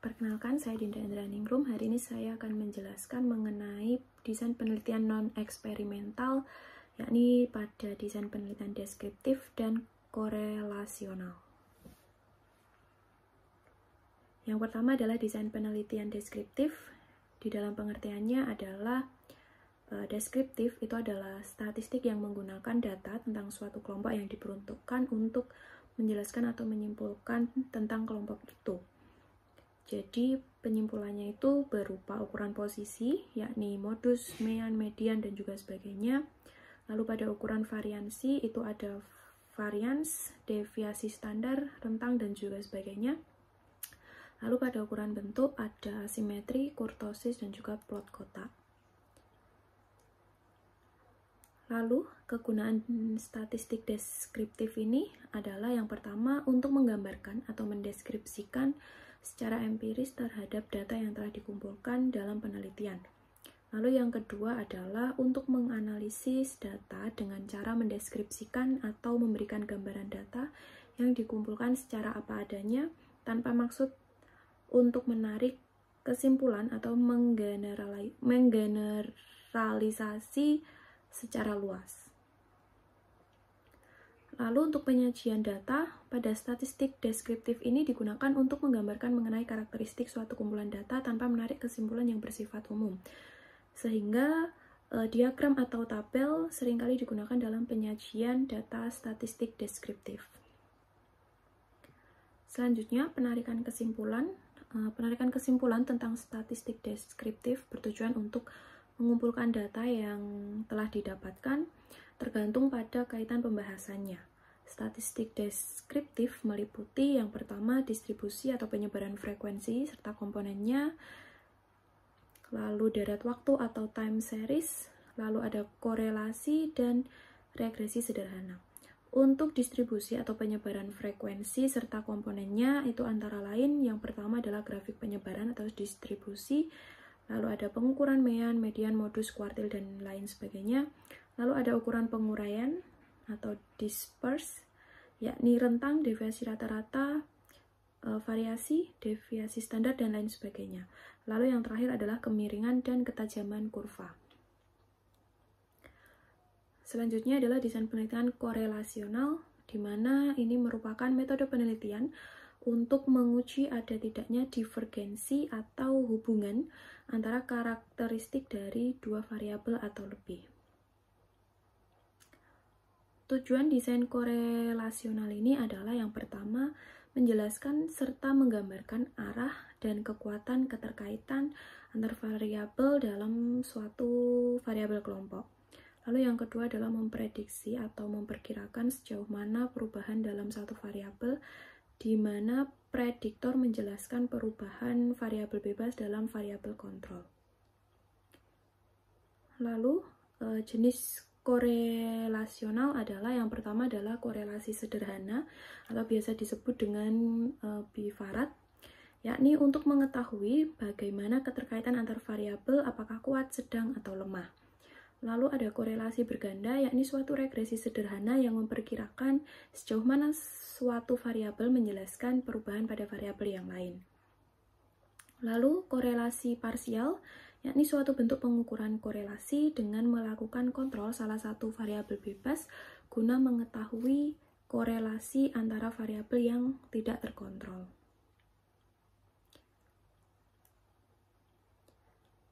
Perkenalkan, saya Dinda Indraningrum. Hari ini saya akan menjelaskan mengenai desain penelitian non-eksperimental, yakni pada desain penelitian deskriptif dan korelasional. Yang pertama adalah desain penelitian deskriptif. Di dalam pengertiannya adalah deskriptif itu adalah statistik yang menggunakan data tentang suatu kelompok yang diperuntukkan untuk menjelaskan atau menyimpulkan tentang kelompok itu. Jadi penyimpulannya itu berupa ukuran posisi, yakni modus, mean, median, dan juga sebagainya. Lalu pada ukuran variansi itu ada varians, deviasi standar, rentang, dan juga sebagainya. Lalu pada ukuran bentuk ada asimetri, kurtosis, dan juga plot kotak. Lalu kegunaan statistik deskriptif ini adalah yang pertama untuk menggambarkan atau mendeskripsikan secara empiris terhadap data yang telah dikumpulkan dalam penelitian. Lalu yang kedua adalah untuk menganalisis data dengan cara mendeskripsikan atau memberikan gambaran data yang dikumpulkan secara apa adanya tanpa maksud untuk menarik kesimpulan atau menggeneralisasi secara luas. Lalu untuk penyajian data, pada statistik deskriptif ini digunakan untuk menggambarkan mengenai karakteristik suatu kumpulan data tanpa menarik kesimpulan yang bersifat umum. Sehingga diagram atau tabel seringkali digunakan dalam penyajian data statistik deskriptif. Selanjutnya, penarikan kesimpulan tentang statistik deskriptif bertujuan untuk mengumpulkan data yang telah didapatkan tergantung pada kaitan pembahasannya. Statistik deskriptif meliputi yang pertama distribusi atau penyebaran frekuensi serta komponennya, lalu deret waktu atau time series, lalu ada korelasi dan regresi sederhana. Untuk distribusi atau penyebaran frekuensi serta komponennya itu antara lain yang pertama adalah grafik penyebaran atau distribusi, lalu ada pengukuran mean, median, modus, kuartil, dan lain sebagainya. Lalu ada ukuran penguraian atau disperse, yakni rentang, deviasi rata-rata, variasi, deviasi standar, dan lain sebagainya. Lalu yang terakhir adalah kemiringan dan ketajaman kurva. Selanjutnya adalah desain penelitian korelasional, di mana ini merupakan metode penelitian untuk menguji ada tidaknya divergensi atau hubungan antara karakteristik dari dua variabel atau lebih. Tujuan desain korelasional ini adalah yang pertama, menjelaskan serta menggambarkan arah dan kekuatan keterkaitan antar variabel dalam suatu variabel kelompok. Lalu yang kedua adalah memprediksi atau memperkirakan sejauh mana perubahan dalam satu variabel, di mana prediktor menjelaskan perubahan variabel bebas dalam variabel kontrol. Lalu jenis korelasional adalah yang pertama adalah korelasi sederhana atau biasa disebut dengan bivarat, yakni untuk mengetahui bagaimana keterkaitan antar variabel apakah kuat, sedang, atau lemah. Lalu ada korelasi berganda, yakni suatu regresi sederhana yang memperkirakan sejauh mana suatu variabel menjelaskan perubahan pada variabel yang lain. Lalu korelasi parsial, yakni suatu bentuk pengukuran korelasi dengan melakukan kontrol salah satu variabel bebas guna mengetahui korelasi antara variabel yang tidak terkontrol.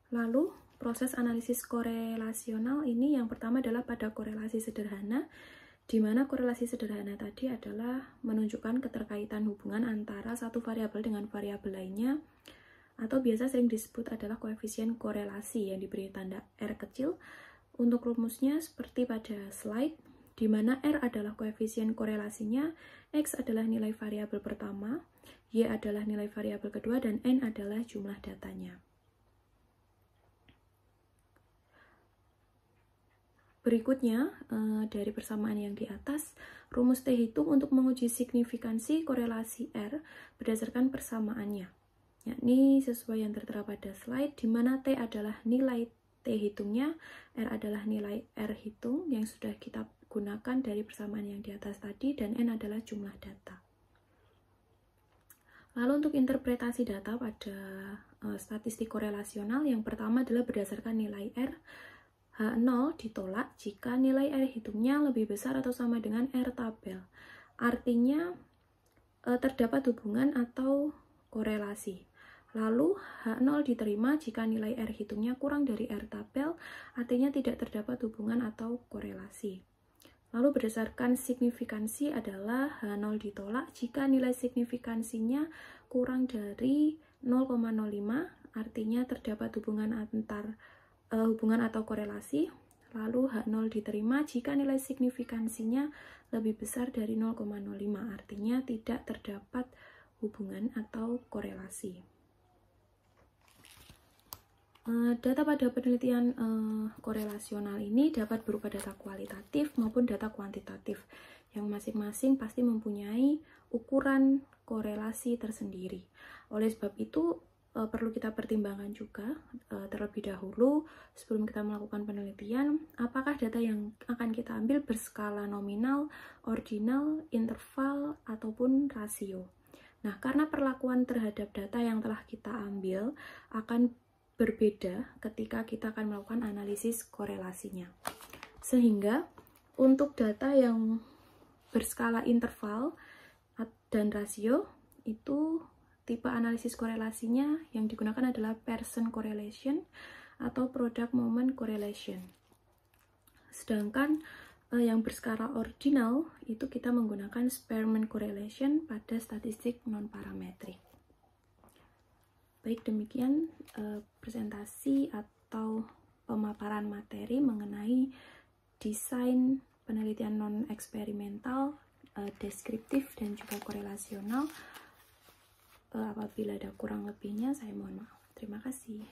Lalu proses analisis korelasional ini yang pertama adalah pada korelasi sederhana, di mana korelasi sederhana tadi adalah menunjukkan keterkaitan hubungan antara satu variabel dengan variabel lainnya, atau biasa sering disebut adalah koefisien korelasi yang diberi tanda R kecil. Untuk rumusnya seperti pada slide, di mana R adalah koefisien korelasinya, X adalah nilai variabel pertama, Y adalah nilai variabel kedua, dan N adalah jumlah datanya. Berikutnya, dari persamaan yang di atas, rumus T hitung untuk menguji signifikansi korelasi R berdasarkan persamaannya, yakni sesuai yang tertera pada slide, di mana T adalah nilai T hitungnya, R adalah nilai R hitung yang sudah kita gunakan dari persamaan yang di atas tadi, dan N adalah jumlah data. Lalu untuk interpretasi data pada statistik korelasional, yang pertama adalah berdasarkan nilai R. H0 ditolak jika nilai R hitungnya lebih besar atau sama dengan R tabel. Artinya terdapat hubungan atau korelasi. Lalu H0 diterima jika nilai R hitungnya kurang dari R tabel, artinya tidak terdapat hubungan atau korelasi. Lalu berdasarkan signifikansi adalah H0 ditolak jika nilai signifikansinya kurang dari 0,05, artinya terdapat hubungan atau korelasi. Lalu H0 diterima jika nilai signifikansinya lebih besar dari 0,05, artinya tidak terdapat hubungan atau korelasi. Data pada penelitian korelasional ini dapat berupa data kualitatif maupun data kuantitatif, yang masing-masing pasti mempunyai ukuran korelasi tersendiri. Oleh sebab itu, perlu kita pertimbangkan juga terlebih dahulu sebelum kita melakukan penelitian, apakah data yang akan kita ambil berskala nominal, ordinal, interval, ataupun rasio. Nah, karena perlakuan terhadap data yang telah kita ambil akan berbeda ketika kita akan melakukan analisis korelasinya. Sehingga untuk data yang berskala interval dan rasio, itu tipe analisis korelasinya yang digunakan adalah Pearson correlation atau product moment correlation. Sedangkan yang berskala ordinal itu kita menggunakan Spearman correlation pada statistik non-parametrik. Baik, demikian presentasi atau pemaparan materi mengenai desain penelitian non-eksperimental, deskriptif, dan juga korelasional. Apabila ada kurang lebihnya, saya mohon maaf. Terima kasih.